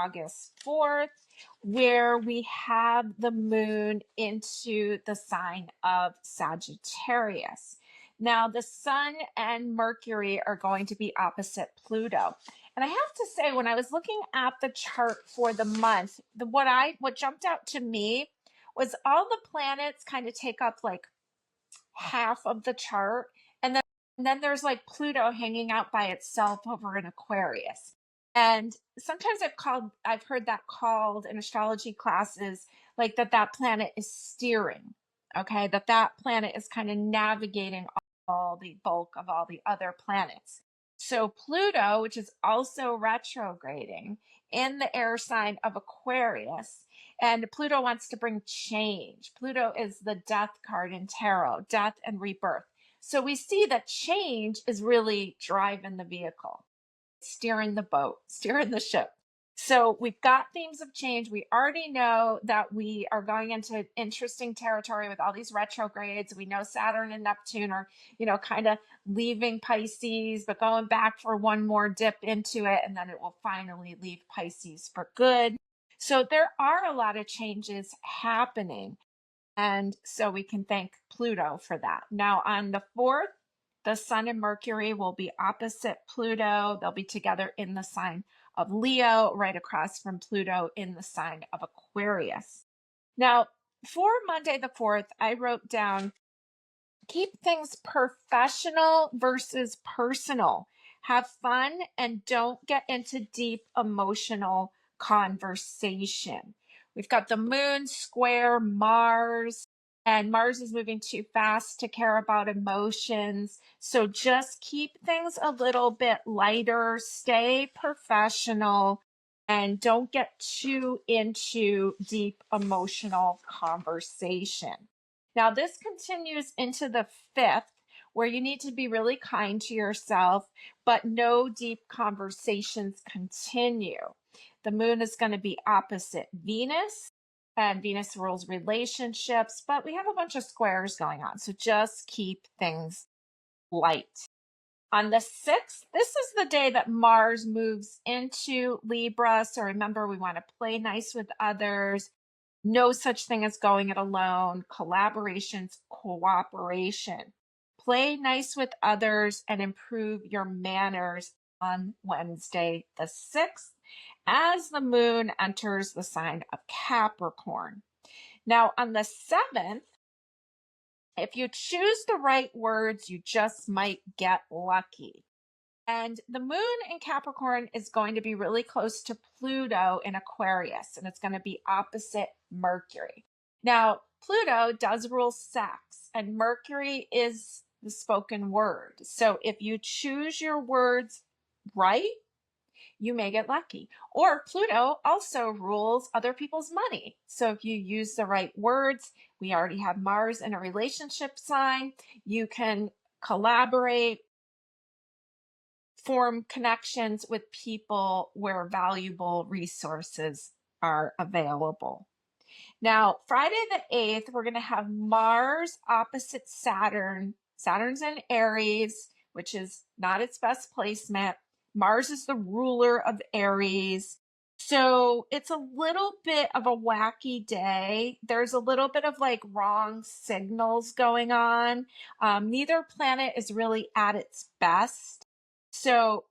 August 4th, where we have the moon into the sign of Sagittarius. Now, the sun and Mercury are going to be opposite Pluto. And I have to say, when I was looking at the chart for the month, what jumped out to me was all the planets kind of take up like half of the chart. And then there's like Pluto hanging out by itself over in Aquarius. And sometimes I've heard that called in astrology classes, like that planet is steering, okay? That planet is kind of navigating all the bulk of all the other planets. So Pluto, which is also retrograding in the air sign of Aquarius, and Pluto wants to bring change. Pluto is the death card in tarot, death and rebirth. So we see that change is really driving the vehicle, steering the boat, steering the ship. So we've got themes of change. We already know that we are going into interesting territory with all these retrogrades. We know Saturn and Neptune are, kind of leaving Pisces, but going back for one more dip into it, and then it will finally leave Pisces for good. So there are a lot of changes happening. And so we can thank Pluto for that. Now on the 4th, the sun and Mercury will be opposite Pluto. They'll be together in the sign of Leo, right across from Pluto in the sign of Aquarius. Now, for Monday the 4th, I wrote down, keep things professional versus personal. Have fun and don't get into deep emotional conversation. We've got the moon square Mars, and Mars is moving too fast to care about emotions. So just keep things a little bit lighter, stay professional, and don't get too into deep emotional conversation. Now, this continues into the 5th, where you need to be really kind to yourself, but no deep conversations continue. The moon is going to be opposite Venus, and Venus rules relationships, but we have a bunch of squares going on. So just keep things light. On the 6th, this is the day that Mars moves into Libra. So remember, we want to play nice with others. No such thing as going it alone. Collaborations, cooperation. Play nice with others and improve your manners on Wednesday the 6th as the moon enters the sign of Capricorn. Now on the 7th, if you choose the right words, you just might get lucky. And the moon in Capricorn is going to be really close to Pluto in Aquarius, and it's going to be opposite Mercury. Now, Pluto does rule sex, and Mercury is the spoken word. So if you choose your words right, you may get lucky. Or Pluto also rules other people's money. So if you use the right words, we already have Mars in a relationship sign, you can collaborate, form connections with people where valuable resources are available. Now, Friday the 8th, we're going to have Mars opposite Saturn. Saturn's in Aries, which is not its best placement. Mars is the ruler of Aries. So it's a little bit of a wacky day. There's a little bit of like wrong signals going on. Neither planet is really at its best. So,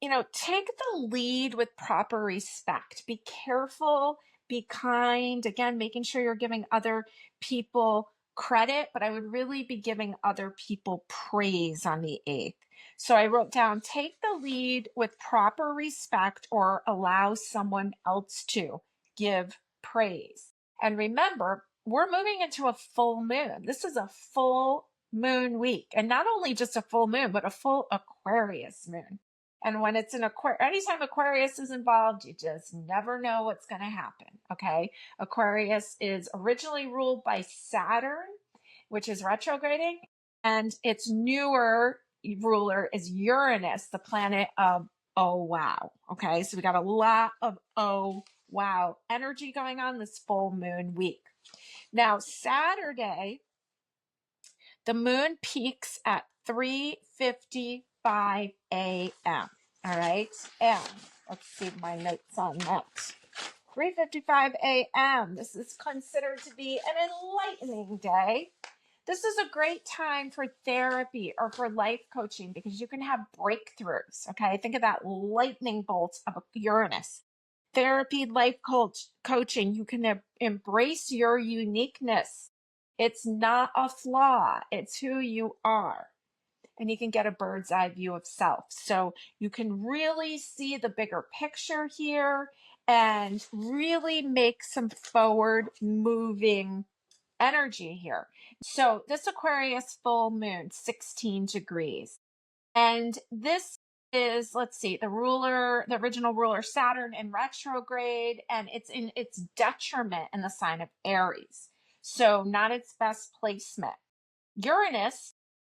take the lead with proper respect. Be careful, be kind. Again, making sure you're giving other people credit, but I would really be giving other people praise on the 8th. So I wrote down, take the lead with proper respect or allow someone else to give praise. And remember, we're moving into a full moon. This is a full moon week, and not only just a full moon, but a full Aquarius moon. And when it's an Aquarius, anytime Aquarius is involved, you just never know what's going to happen. Okay. Aquarius is originally ruled by Saturn, which is retrograding, and its newer ruler is Uranus, the planet of oh wow. Okay. So we got a lot of oh wow energy going on this full moon week. Now, Saturday, the moon peaks at 3:55 a.m. All right. And Let's see my notes on that. 3:55 a.m. This is considered to be an enlightening day. This is a great time for therapy or for life coaching because you can have breakthroughs. Okay, think of that lightning bolt of Uranus. Therapy, life coaching, you can embrace your uniqueness. It's not a flaw, it's who you are. And you can get a bird's eye view of self. So you can really see the bigger picture here and really make some forward moving energy here. So this Aquarius full moon, 16 degrees. And this is, let's see, the original ruler Saturn in retrograde, and it's in its detriment in the sign of Aries. So not its best placement. Uranus,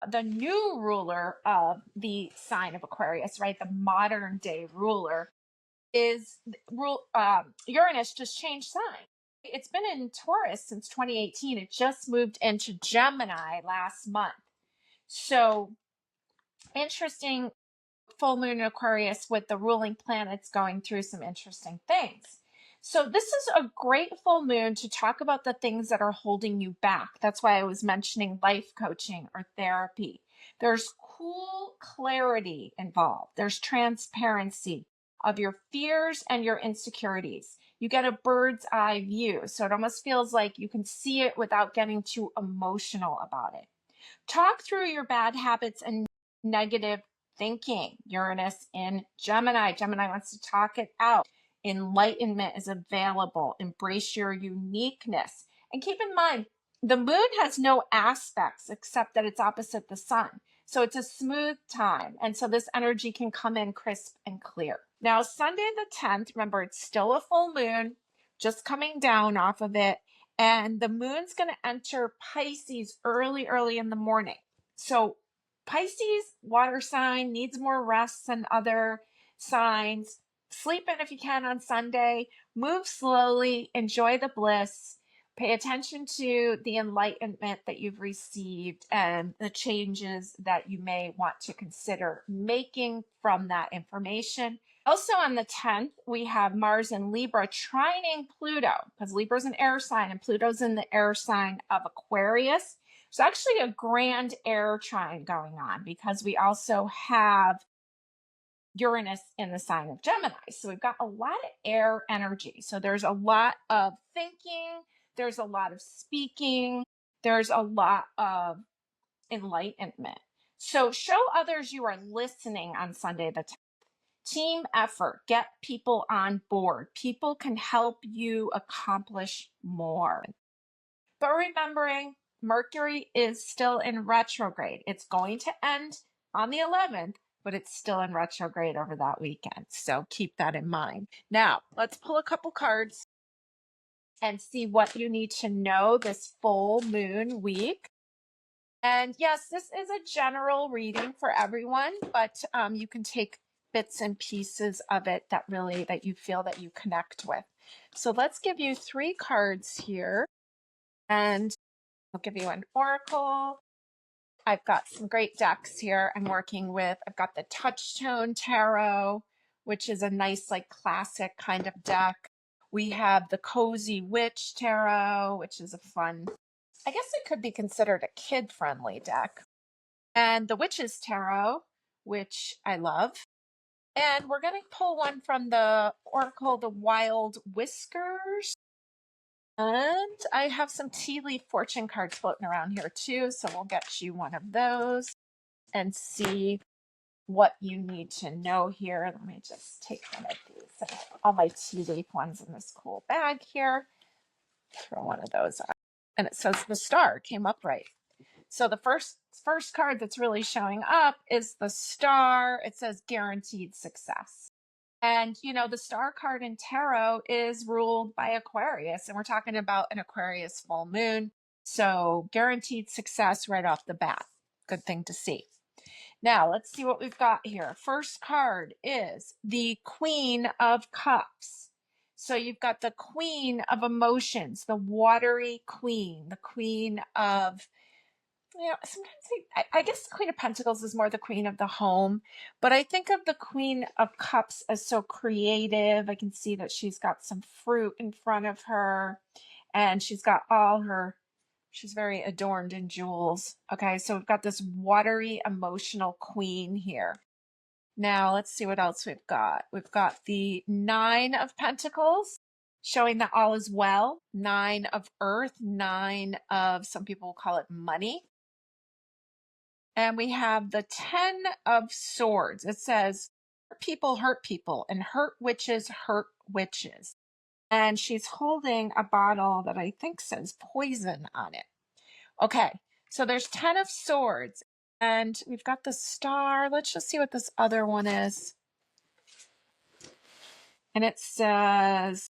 the new ruler of the sign of Aquarius, right? The modern day ruler is Uranus just changed sign. It's been in Taurus since 2018. It just moved into Gemini last month. So interesting full moon in Aquarius with the ruling planets going through some interesting things. So this is a great full moon to talk about the things that are holding you back. That's why I was mentioning life coaching or therapy. There's cool clarity involved. There's transparency of your fears and your insecurities. You get a bird's eye view. So it almost feels like you can see it without getting too emotional about it. Talk through your bad habits and negative thinking. Uranus in Gemini. Gemini wants to talk it out. Enlightenment is available. Embrace your uniqueness. And keep in mind, the moon has no aspects except that it's opposite the sun. So it's a smooth time. And so this energy can come in crisp and clear. Now, Sunday the 10th, remember, it's still a full moon, just coming down off of it. And the moon's going to enter Pisces early in the morning. So Pisces, water sign, needs more rest than other signs. Sleep in if you can on Sunday. Move slowly. Enjoy the bliss. Pay attention to the enlightenment that you've received and the changes that you may want to consider making from that information. Also on the 10th, we have Mars in Libra trining Pluto, because Libra's an air sign and Pluto's in the air sign of Aquarius. It's actually a grand air trine going on because we also have Uranus in the sign of Gemini. So we've got a lot of air energy. So there's a lot of thinking, there's a lot of speaking, there's a lot of enlightenment. So show others you are listening on Sunday the 10th. Team effort, get people on board. People can help you accomplish more. But remembering, Mercury is still in retrograde. It's going to end on the 11th, but it's still in retrograde over that weekend. So keep that in mind. Now, let's pull a couple cards and see what you need to know this full moon week. And yes, this is a general reading for everyone, but you can take bits and pieces of it that you feel that you connect with. So let's give you 3 cards here, and I'll give you an oracle. I've got some great decks here I'm working with. I've got the Touchstone Tarot, which is a nice, like, classic kind of deck. We have the Cozy Witch Tarot, which is a fun, I guess it could be considered a kid-friendly deck. And the Witch's Tarot, which I love. And we're going to pull one from the Oracle, the Wild Whiskers. And I have some tea leaf fortune cards floating around here too. So we'll get you one of those and see what you need to know here. Let me just take one of these. I have all my tea leaf ones in this cool bag here. Throw one of those out. And it says the star came up right. So the first card that's really showing up is the star. It says guaranteed success. And, you know, the star card in tarot is ruled by Aquarius, and we're talking about an Aquarius full moon. So guaranteed success right off the bat. Good thing to see. Now, let's see what we've got here. First card is the Queen of Cups. So you've got the Queen of Emotions, the watery queen, the queen of sometimes I guess the Queen of Pentacles is more the queen of the home, but I think of the Queen of Cups as so creative. I can see that she's got some fruit in front of her, and she's got she's very adorned in jewels. Okay, so we've got this watery, emotional queen here. Now let's see what else we've got. We've got the Nine of Pentacles, showing that all is well. Nine of Earth, nine of, some people will call it money. And we have the 10 of Swords. It says, people hurt people, and hurt witches hurt witches. And she's holding a bottle that I think says poison on it. Okay, so there's 10 of Swords, and we've got the Star. Let's just see what this other one is. And it says,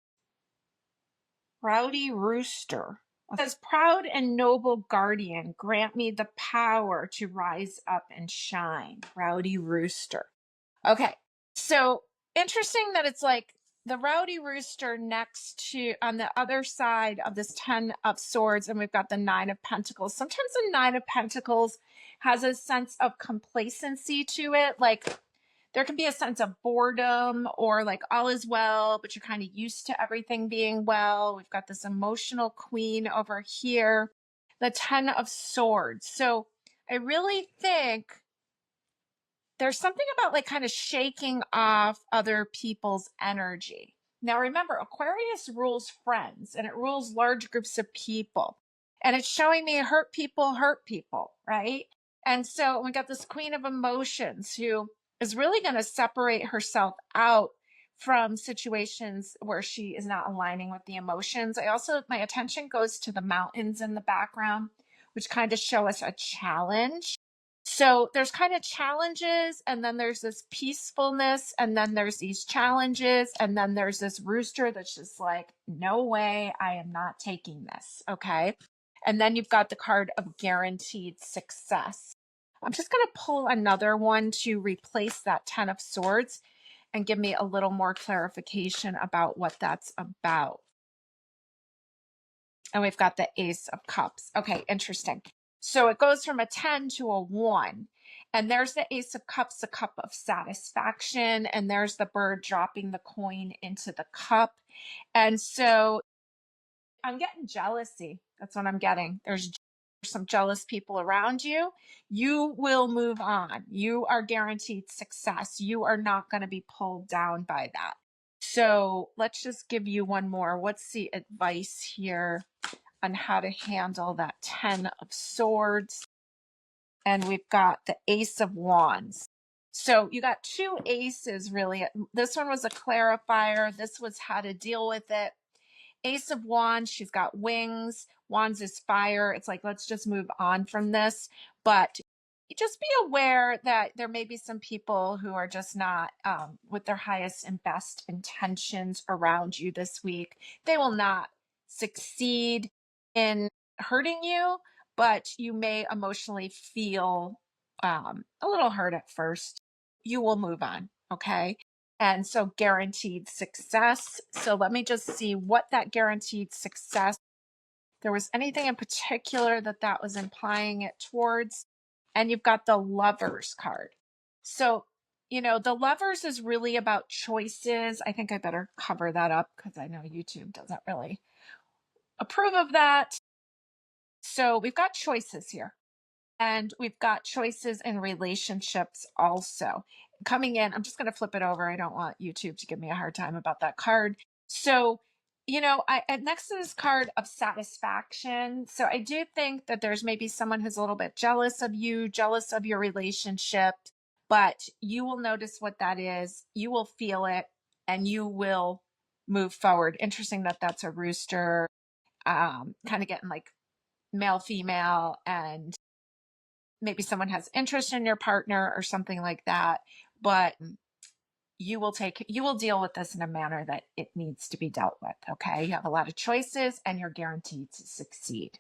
Rowdy Rooster. It says, proud and noble guardian, grant me the power to rise up and shine. Rowdy Rooster. Okay, so interesting that it's like the Rowdy Rooster next to, on the other side of this 10 of Swords, and we've got the Nine of Pentacles. Sometimes the Nine of Pentacles has a sense of complacency to it, like there can be a sense of boredom or like all is well, but you're kind of used to everything being well. We've got this emotional queen over here, the 10 of Swords. So I really think there's something about like kind of shaking off other people's energy. Now remember, Aquarius rules friends and it rules large groups of people. And it's showing me hurt people, right? And so we got this Queen of Emotions who is really going to separate herself out from situations where she is not aligning with the emotions. My attention goes to the mountains in the background, which kind of show us a challenge. So there's kind of challenges, and then there's this peacefulness, and then there's these challenges, and then there's this rooster that's just like, no way, I am not taking this. Okay. And then you've got the card of guaranteed success. I'm just going to pull another one to replace that 10 of Swords and give me a little more clarification about what that's about. And we've got the Ace of Cups. Okay, interesting. So it goes from a 10 to a 1. And there's the Ace of Cups, the cup of satisfaction. And there's the bird dropping the coin into the cup. And so I'm getting jealousy. That's what I'm getting. There's some jealous people around you. You will move on. You are guaranteed success. You are not going to be pulled down by that. So let's just give you one more. What's the advice here on how to handle that 10 of Swords? And we've got the Ace of Wands. So you got two aces really. This one was a clarifier. This was how to deal with it. Ace of Wands, she's got wings. Wands is fire. It's like, let's just move on from this. But just be aware that there may be some people who are just not with their highest and best intentions around you this week. They will not succeed in hurting you, but you may emotionally feel a little hurt at first. You will move on, okay? And so guaranteed success. So let me just see what that guaranteed success, there was anything in particular that was implying it towards. And you've got the Lovers card. So, the Lovers is really about choices. I think I better cover that up because I know YouTube doesn't really approve of that. So we've got choices here. And we've got choices in relationships also. Coming in, I'm just going to flip it over. I don't want YouTube to give me a hard time about that card. So, next to this card of satisfaction. So I do think that there's maybe someone who's a little bit jealous of you, jealous of your relationship, but you will notice what that is. You will feel it and you will move forward. Interesting that that's a rooster, kind of getting like male, female, and maybe someone has interest in your partner or something like that, but you will deal with this in a manner that it needs to be dealt with. Okay. You have a lot of choices and you're guaranteed to succeed.